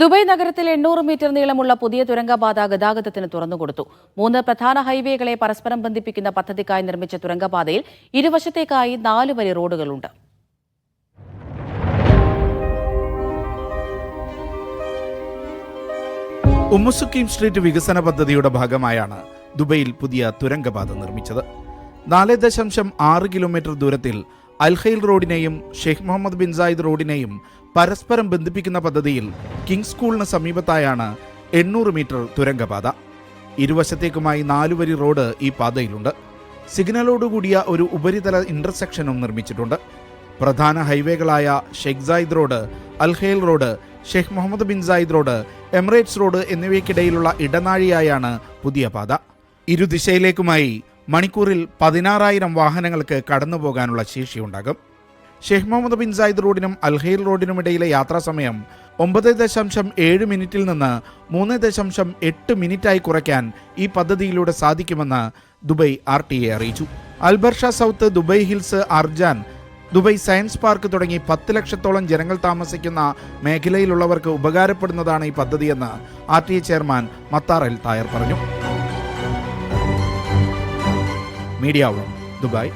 Dubai നഗരത്തിൽ 800 metre നീളമുള്ള പുതിയ തുരങ്കപാത ഗതാഗതത്തിന് തുറന്നുകൊടുത്തു. 3 പ്രധാന ഹൈവേകളെ പരസ്പരം ബന്ധിപ്പിക്കുന്ന പദ്ധതിക്കായി നിർമ്മിച്ച തുരങ്കപാതയിൽ ഇരുവശത്തേക്കായി 4 വരി റോഡുകളുണ്ട്. ഉമ്മുസുക്കീം സ്ട്രീറ്റ് വികസന പദ്ധതിയുടെ ഭാഗമായാണ് ദുബൈയിൽ പുതിയ തുരങ്കപാത നിർമ്മിച്ചത്. 4.6 കിലോമീറ്റർ ദൂരത്തിൽ അൽഖൈൽ റോഡിനെയും ഷെയ്ഖ് മുഹമ്മദ് ബിൻ സായിദ് റോഡിനെയും പരസ്പരം ബന്ധിപ്പിക്കുന്ന പദ്ധതിയിൽ കിങ്സ് സ്കൂളിന് സമീപത്തായാണ് 800 മീറ്റർ തുരങ്കപാത. ഇരുവശത്തേക്കുമായി 4 വരി റോഡ് ഈ പാതയിലുണ്ട്. സിഗ്നലോടുകൂടിയ ഒരു ഉപരിതല ഇന്റർസെക്ഷനും നിർമ്മിച്ചിട്ടുണ്ട്. പ്രധാന ഹൈവേകളായ Sheikh Zayed road, Al Khail road, Sheikh Mohammed bin Zayed road, Emirates road എന്നിവയ്ക്കിടയിലുള്ള ഇടനാഴിയായാണ് പുതിയ പാത. ഇരുദിശയിലേക്കുമായി മണിക്കൂറിൽ 16,000 വാഹനങ്ങൾക്ക് കടന്നുപോകാനുള്ള ശേഷിയുണ്ടാകും. ഷെയ്ഖ് മുഹമ്മദ് ബിൻ സായിദ് റോഡിനും അൽഖൈൽ റോഡിനുമിടയിലെ യാത്രാസമയം 9.7 മിനിറ്റിൽ നിന്ന് 3.8 മിനിറ്റായി കുറയ്ക്കാൻ ഈ പദ്ധതിയിലൂടെ സാധിക്കുമെന്ന് ദുബൈ RTA അറിയിച്ചു. Al Barsha south, Dubai hills, Arjan, Dubai science park തുടങ്ങി 10 ലക്ഷത്തോളം ജനങ്ങൾ താമസിക്കുന്ന മേഖലയിലുള്ളവർക്ക് ഉപകാരപ്പെടുന്നതാണ് ഈ പദ്ധതിയെന്ന് RTA ചെയർമാൻ മത്താർ അൽ തായർ പറഞ്ഞു. Media 1, Dubai.